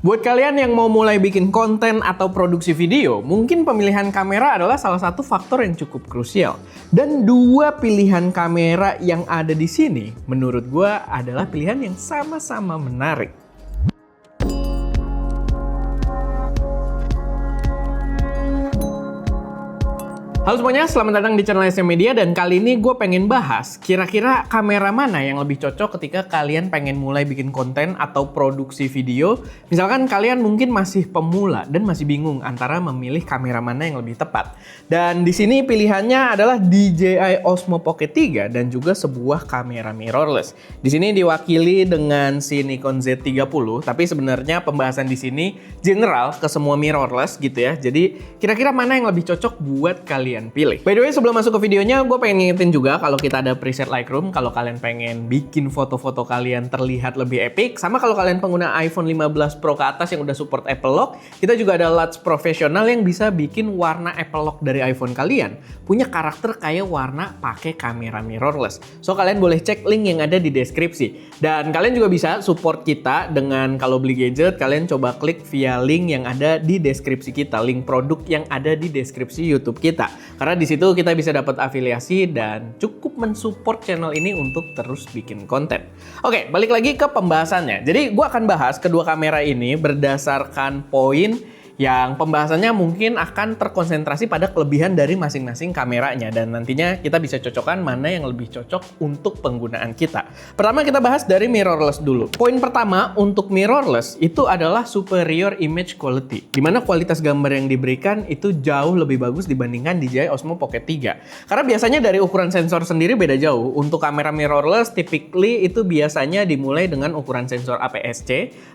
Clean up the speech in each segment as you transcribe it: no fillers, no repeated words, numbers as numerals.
Buat kalian yang mau mulai bikin konten atau produksi video, mungkin pemilihan kamera adalah salah satu faktor yang cukup krusial. Dan dua pilihan kamera yang ada di sini, menurut gua adalah pilihan yang sama-sama menarik. Halo semuanya, selamat datang di channel SM Media dan kali ini gue pengen bahas kira-kira kamera mana yang lebih cocok ketika kalian pengen mulai bikin konten atau produksi video. Misalkan kalian mungkin masih pemula dan masih bingung antara memilih kamera mana yang lebih tepat. Dan di sini pilihannya adalah DJI Osmo Pocket 3 dan juga sebuah kamera mirrorless. Di sini diwakili dengan si Nikon Z30, tapi sebenarnya pembahasan di sini general ke semua mirrorless gitu ya. Jadi kira-kira mana yang lebih cocok buat kalian pilih. By the way, sebelum masuk ke videonya, gue pengen ngingetin juga kalau kita ada preset Lightroom, kalau kalian pengen bikin foto-foto kalian terlihat lebih epic, sama kalau kalian pengguna iPhone 15 Pro ke atas yang udah support Apple Lock, kita juga ada LUTs profesional yang bisa bikin warna Apple Lock dari iPhone kalian punya karakter kayak warna pakai kamera mirrorless. So kalian boleh cek link yang ada di deskripsi. Dan kalian juga bisa support kita dengan kalau beli gadget, kalian coba klik via link yang ada di deskripsi kita, link produk yang ada di deskripsi YouTube kita. Karena di situ kita bisa dapat afiliasi dan cukup mensupport channel ini untuk terus bikin konten. Oke, balik lagi ke pembahasannya. Jadi gue akan bahas kedua kamera ini berdasarkan poin yang pembahasannya mungkin akan terkonsentrasi pada kelebihan dari masing-masing kameranya dan nantinya kita bisa cocokkan mana yang lebih cocok untuk penggunaan kita. Pertama kita bahas dari mirrorless dulu. Poin pertama untuk mirrorless itu adalah superior image quality, dimana kualitas gambar yang diberikan itu jauh lebih bagus dibandingkan DJI Osmo Pocket 3. Karena biasanya dari ukuran sensor sendiri beda jauh. Untuk kamera mirrorless typically itu biasanya dimulai dengan ukuran sensor APS-C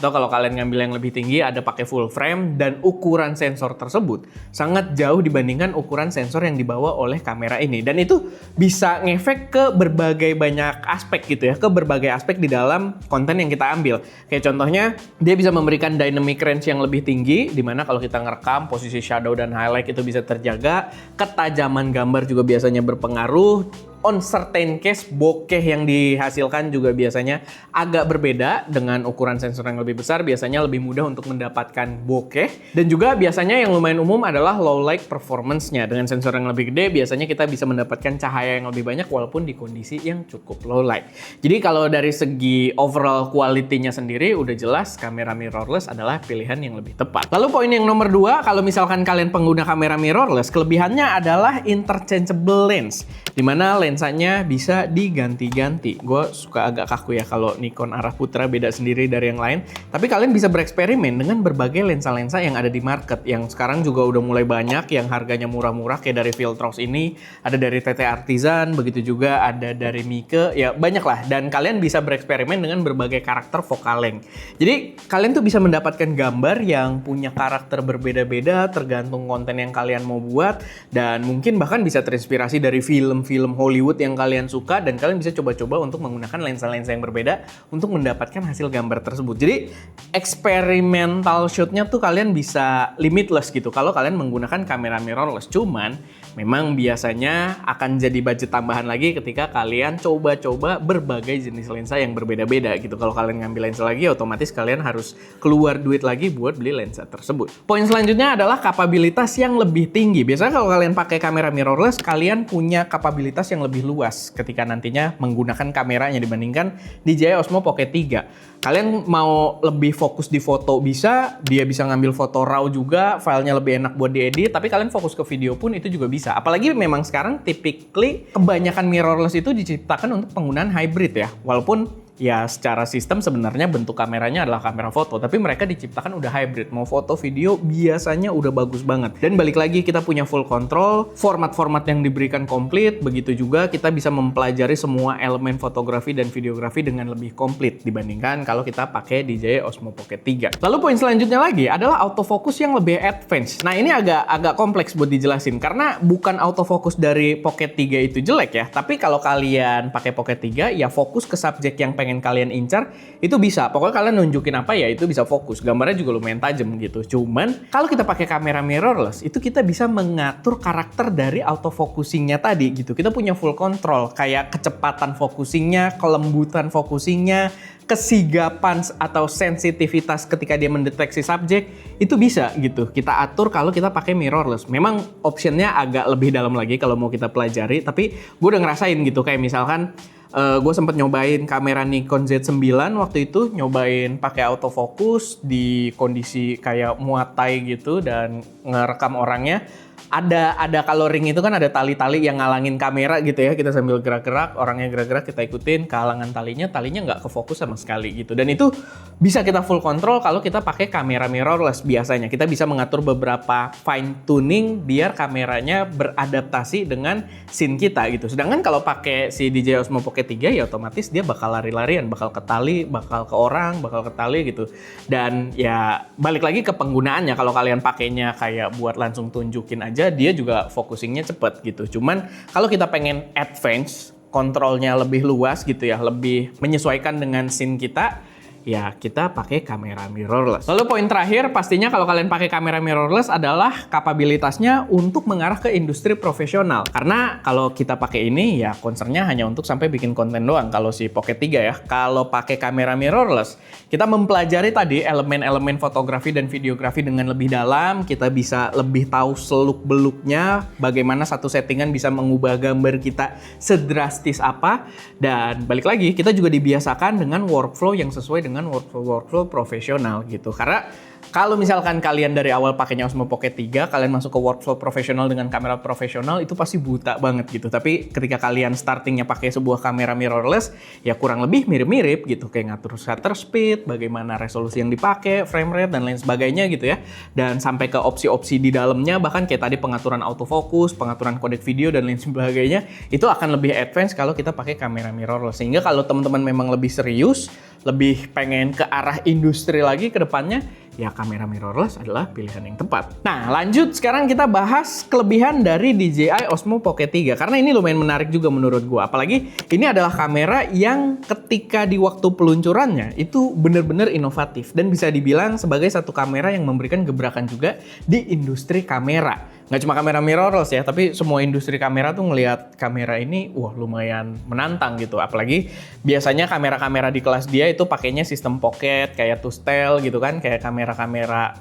atau kalau kalian ngambil yang lebih tinggi ada pakai full frame dan ukuran sensor tersebut sangat jauh dibandingkan ukuran sensor yang dibawa oleh kamera ini. Dan itu bisa ngefek ke berbagai banyak aspek gitu ya, ke berbagai aspek di dalam konten yang kita ambil. Kayak contohnya, dia bisa memberikan dynamic range yang lebih tinggi, dimana kalau kita ngerekam, posisi shadow dan highlight itu bisa terjaga, ketajaman gambar juga biasanya berpengaruh. On certain case, bokeh yang dihasilkan juga biasanya agak berbeda dengan ukuran sensor yang lebih besar, biasanya lebih mudah untuk mendapatkan bokeh. Dan juga biasanya yang lumayan umum adalah low light performance-nya. Dengan sensor yang lebih gede, biasanya kita bisa mendapatkan cahaya yang lebih banyak walaupun di kondisi yang cukup low light. Jadi kalau dari segi overall quality-nya sendiri, udah jelas kamera mirrorless adalah pilihan yang lebih tepat. Lalu poin yang nomor 2, kalau misalkan kalian pengguna kamera mirrorless, kelebihannya adalah interchangeable lens, dimana lensanya bisa diganti-ganti. Gue suka agak kaku ya kalau Nikon arah putra beda sendiri dari yang lain. Tapi kalian bisa bereksperimen dengan berbagai lensa-lensa yang ada di market. Yang sekarang juga udah mulai banyak yang harganya murah-murah kayak dari Viltrox ini. Ada dari TT Artisan, begitu juga ada dari Mieke. Ya banyak lah. Dan kalian bisa bereksperimen dengan berbagai karakter focal length. Jadi kalian tuh bisa mendapatkan gambar yang punya karakter berbeda-beda tergantung konten yang kalian mau buat. Dan mungkin bahkan bisa terinspirasi dari film-film Hollywood yang kalian suka dan kalian bisa coba-coba untuk menggunakan lensa-lensa yang berbeda untuk mendapatkan hasil gambar tersebut. Jadi experimental shoot-nya tuh kalian bisa limitless gitu kalau kalian menggunakan kamera mirrorless. Cuman memang biasanya akan jadi budget tambahan lagi ketika kalian coba-coba berbagai jenis lensa yang berbeda-beda gitu. Kalau kalian ngambil lensa lagi otomatis kalian harus keluar duit lagi buat beli lensa tersebut. Poin selanjutnya adalah kapabilitas yang lebih tinggi. Biasanya kalau kalian pakai kamera mirrorless kalian punya kapabilitas yang lebih luas ketika nantinya menggunakan kameranya dibandingkan DJI Osmo Pocket 3. Kalian mau lebih fokus di foto bisa, dia bisa ngambil foto raw juga, filenya lebih enak buat diedit, tapi kalian fokus ke video pun itu juga bisa. Apalagi memang sekarang typically kebanyakan mirrorless itu diciptakan untuk penggunaan hybrid ya, walaupun ya secara sistem sebenarnya bentuk kameranya adalah kamera foto, tapi mereka diciptakan udah hybrid. Mau foto, video biasanya udah bagus banget. Dan balik lagi kita punya full control, format-format yang diberikan komplit, begitu juga kita bisa mempelajari semua elemen fotografi dan videografi dengan lebih komplit dibandingkan kalau kita pakai DJI Osmo Pocket 3. Lalu poin selanjutnya lagi adalah autofocus yang lebih advance. Nah ini agak kompleks buat dijelasin karena bukan autofocus dari Pocket 3 itu jelek ya, tapi kalau kalian pakai Pocket 3 ya fokus ke subjek yang pengen kalian incar itu bisa. Pokoknya kalian nunjukin apa ya itu bisa fokus. Gambarnya juga lumayan tajam gitu. Cuman kalau kita pakai kamera mirrorless itu kita bisa mengatur karakter dari autofocusingnya tadi gitu. Kita punya full control kayak kecepatan focusingnya, kelembutan focusingnya, kesigapan atau sensitivitas ketika dia mendeteksi subjek itu bisa gitu kita atur kalau kita pakai mirrorless. Memang optionnya agak lebih dalam lagi kalau mau kita pelajari, tapi gue udah ngerasain gitu. Kayak misalkan gue sempet nyobain kamera Nikon Z9 waktu itu, nyobain pakai autofocus di kondisi kayak muatai gitu dan ngerekam orangnya. Ada kalau ring itu kan ada tali-tali yang ngalangin kamera gitu ya, kita sambil gerak-gerak, orangnya gerak-gerak, kita ikutin kehalangan talinya nggak kefokus sama sekali gitu. Dan itu bisa kita full control kalau kita pakai kamera mirrorless. Biasanya kita bisa mengatur beberapa fine tuning biar kameranya beradaptasi dengan scene kita gitu. Sedangkan kalau pakai si DJI Osmo Pocket 3 ya otomatis dia bakal lari-larian, bakal ke tali, bakal ke orang, bakal ke tali gitu. Dan ya balik lagi ke penggunaannya, kalau kalian pakainya kayak buat langsung tunjukin aja, dia juga focusingnya cepet gitu. Cuman kalau kita pengen advance, kontrolnya lebih luas gitu ya, lebih menyesuaikan dengan scene kita, ya kita pakai kamera mirrorless. Lalu poin terakhir pastinya kalau kalian pakai kamera mirrorless adalah kapabilitasnya untuk mengarah ke industri profesional. Karena kalau kita pakai ini ya concernnya hanya untuk sampai bikin konten doang kalau si Pocket 3 ya. Kalau pakai kamera mirrorless, kita mempelajari tadi elemen-elemen fotografi dan videografi dengan lebih dalam, kita bisa lebih tahu seluk-beluknya, bagaimana satu settingan bisa mengubah gambar kita sedrastis apa, dan balik lagi kita juga dibiasakan dengan workflow yang sesuai dengan workflow profesional gitu. Karena kalau misalkan kalian dari awal pakainya Osmo Pocket 3, kalian masuk ke workflow profesional dengan kamera profesional, itu pasti buta banget gitu. Tapi ketika kalian startingnya pakai sebuah kamera mirrorless, ya kurang lebih mirip-mirip gitu. Kayak ngatur shutter speed, bagaimana resolusi yang dipakai, frame rate, dan lain sebagainya gitu ya. Dan sampai ke opsi-opsi di dalamnya, bahkan kayak tadi pengaturan autofocus, pengaturan kodek video, dan lain sebagainya, itu akan lebih advance kalau kita pakai kamera mirrorless. Sehingga kalau teman-teman memang lebih serius, lebih pengen ke arah industri lagi ke depannya, ya kamera mirrorless adalah pilihan yang tepat. Nah, lanjut sekarang kita bahas kelebihan dari DJI Osmo Pocket 3. Karena ini lumayan menarik juga menurut gua. Apalagi ini adalah kamera yang ketika di waktu peluncurannya itu benar-benar inovatif. Dan bisa dibilang sebagai satu kamera yang memberikan gebrakan juga di industri kamera. Nggak cuma kamera mirrorless ya, tapi semua industri kamera tuh ngelihat kamera ini, wah lumayan menantang gitu. Apalagi biasanya kamera-kamera di kelas dia itu pakainya sistem pocket, kayak two-style gitu kan, kayak kamera-kamera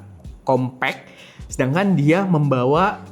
compact. Sedangkan dia membawa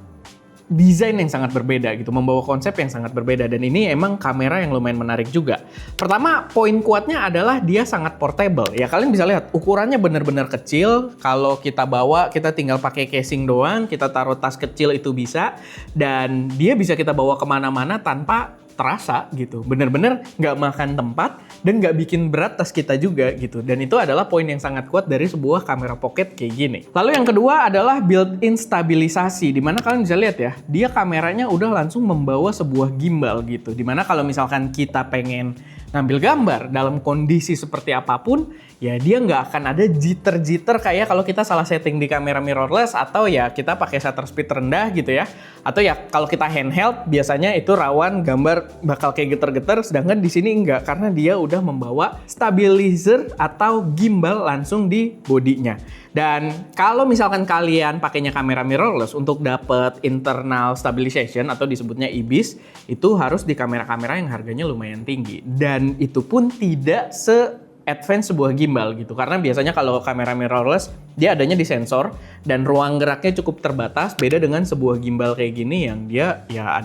desain yang sangat berbeda gitu, membawa konsep yang sangat berbeda, dan ini emang kamera yang lumayan menarik juga. Pertama, poin kuatnya adalah dia sangat portable. Ya kalian bisa lihat ukurannya benar-benar kecil. Kalau kita bawa, kita tinggal pakai casing doang, kita taruh tas kecil itu bisa, dan dia bisa kita bawa kemana-mana tanpa terasa gitu, bener-bener nggak makan tempat dan nggak bikin berat tas kita juga gitu. Dan itu adalah poin yang sangat kuat dari sebuah kamera pocket kayak gini. Lalu yang kedua adalah built-in stabilisasi, dimana kalian bisa lihat ya, dia kameranya udah langsung membawa sebuah gimbal gitu, dimana kalau misalkan kita pengen ngambil gambar dalam kondisi seperti apapun, ya dia nggak akan ada jitter-jitter kayak kalau kita salah setting di kamera mirrorless, atau ya kita pakai shutter speed rendah gitu ya, atau ya kalau kita handheld biasanya itu rawan gambar bakal kayak geter-geter, sedangkan di sini enggak karena dia udah membawa stabilizer atau gimbal langsung di bodinya. Dan kalau misalkan kalian pakainya kamera mirrorless untuk dapet internal stabilization atau disebutnya IBIS, itu harus di kamera-kamera yang harganya lumayan tinggi. Dan itu pun tidak se-advance sebuah gimbal gitu. Karena biasanya kalau kamera mirrorless, dia adanya di sensor dan ruang geraknya cukup terbatas. Beda dengan sebuah gimbal kayak gini yang dia ya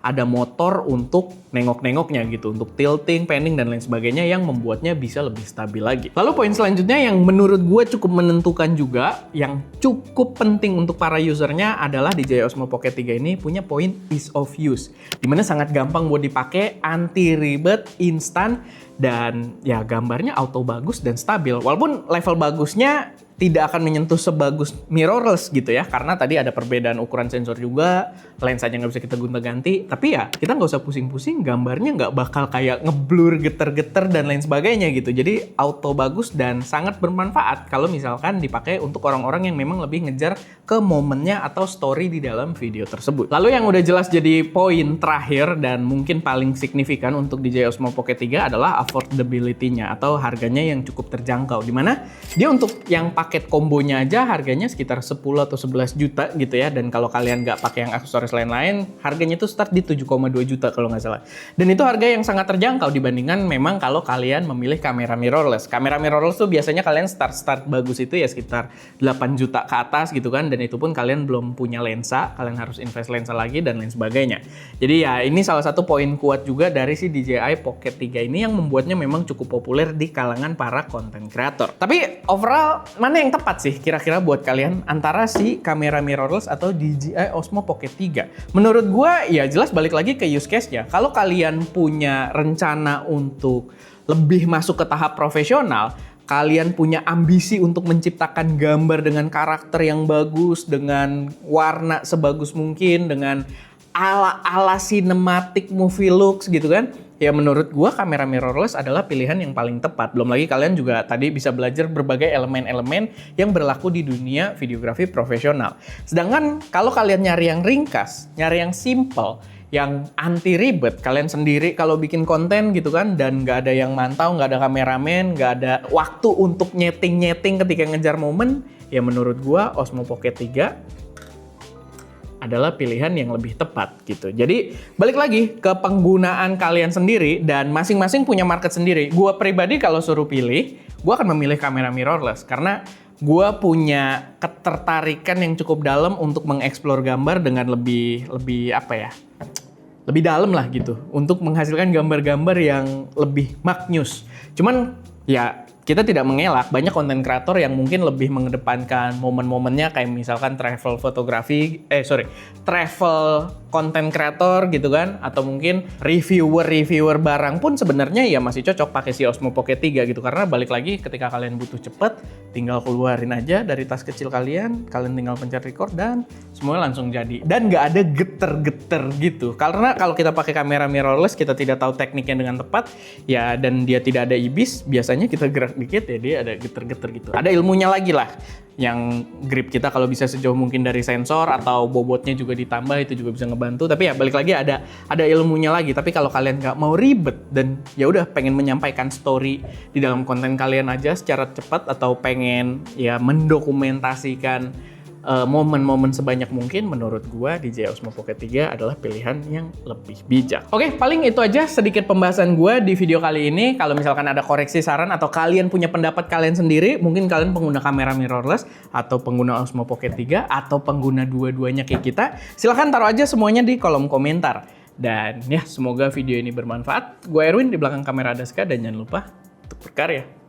ada motor untuk nengok-nengoknya gitu, untuk tilting, panning, dan lain sebagainya yang membuatnya bisa lebih stabil lagi. Lalu poin selanjutnya yang menurut gue cukup menentukan juga, yang cukup penting untuk para usernya adalah DJI Osmo Pocket 3 ini punya poin ease of use, dimana sangat gampang buat dipakai, anti ribet, instan, dan ya gambarnya auto bagus dan stabil. Walaupun level bagusnya tidak akan menyentuh sebagus mirrorless gitu ya, karena tadi ada perbedaan ukuran sensor juga, lensanya nggak bisa kita gonta-ganti, tapi ya kita nggak usah pusing-pusing, gambarnya nggak bakal kayak ngeblur, geter-geter, dan lain sebagainya gitu. Jadi auto bagus dan sangat bermanfaat kalau misalkan dipakai untuk orang-orang yang memang lebih ngejar ke momennya atau story di dalam video tersebut. Lalu yang udah jelas jadi poin terakhir dan mungkin paling signifikan untuk DJI Osmo Pocket 3 adalah affordability-nya atau harganya yang cukup terjangkau, dimana dia untuk yang pakai paket kombonya aja harganya sekitar 10 atau 11 juta gitu ya. Dan kalau kalian nggak pakai yang aksesoris lain-lain, harganya itu start di 7,2 juta kalau nggak salah. Dan itu harga yang sangat terjangkau dibandingkan memang kalau kalian memilih kamera mirrorless. Kamera mirrorless tuh biasanya kalian start bagus itu ya sekitar 8 juta ke atas gitu kan. Dan itu pun kalian belum punya lensa, kalian harus invest lensa lagi dan lain sebagainya. Jadi ya ini salah satu poin kuat juga dari si DJI Pocket 3 ini yang membuatnya memang cukup populer di kalangan para content creator. Tapi overall, mana yang tepat sih kira-kira buat kalian antara si kamera mirrorless atau DJI Osmo Pocket 3? Menurut gua ya jelas balik lagi ke use case-nya. Kalau kalian punya rencana untuk lebih masuk ke tahap profesional, kalian punya ambisi untuk menciptakan gambar dengan karakter yang bagus, dengan warna sebagus mungkin, dengan ala-ala cinematic movie looks gitu kan. Ya menurut gua kamera mirrorless adalah pilihan yang paling tepat. Belum lagi kalian juga tadi bisa belajar berbagai elemen-elemen yang berlaku di dunia videografi profesional. Sedangkan kalau kalian nyari yang ringkas, nyari yang simple, yang anti ribet, kalian sendiri kalau bikin konten gitu kan, dan nggak ada yang mantau, nggak ada kameramen, nggak ada waktu untuk nyeting-nyeting ketika ngejar momen, ya menurut gua Osmo Pocket 3 adalah pilihan yang lebih tepat gitu. Jadi balik lagi ke penggunaan kalian sendiri dan masing-masing punya market sendiri. Gua pribadi kalau suruh pilih, gua akan memilih kamera mirrorless karena gua punya ketertarikan yang cukup dalam untuk mengeksplor gambar dengan lebih apa ya? Lebih dalam lah gitu untuk menghasilkan gambar-gambar yang lebih maknyus. Cuman ya kita tidak mengelak banyak konten kreator yang mungkin lebih mengedepankan momen-momennya kayak misalkan travel konten kreator gitu kan, atau mungkin reviewer barang pun sebenarnya ya masih cocok pakai si Osmo Pocket 3 gitu, karena balik lagi ketika kalian butuh cepet tinggal keluarin aja dari tas kecil kalian tinggal pencet record dan semuanya langsung jadi dan nggak ada geter-geter gitu. Karena kalau kita pakai kamera mirrorless kita tidak tahu tekniknya dengan tepat ya, dan dia tidak ada ibis, biasanya kita gerak dikit ya dia ada geter-geter gitu. Ada ilmunya lagi lah, yang grip kita kalau bisa sejauh mungkin dari sensor atau bobotnya juga ditambah, itu juga bisa ngebantu. Tapi ya balik lagi ada ilmunya lagi. Tapi kalau kalian nggak mau ribet dan ya udah pengen menyampaikan story di dalam konten kalian aja secara cepat, atau pengen ya mendokumentasikan momen-momen sebanyak mungkin, menurut gua DJI Osmo Pocket 3 adalah pilihan yang lebih bijak. Oke, paling itu aja sedikit pembahasan gua di video kali ini. Kalau misalkan ada koreksi saran atau kalian punya pendapat kalian sendiri, mungkin kalian pengguna kamera mirrorless atau pengguna Osmo Pocket 3 atau pengguna dua-duanya kayak kita, silahkan taruh aja semuanya di kolom komentar. Dan ya, semoga video ini bermanfaat. Gue Erwin, di belakang kamera Adaska, dan jangan lupa untuk berkarya.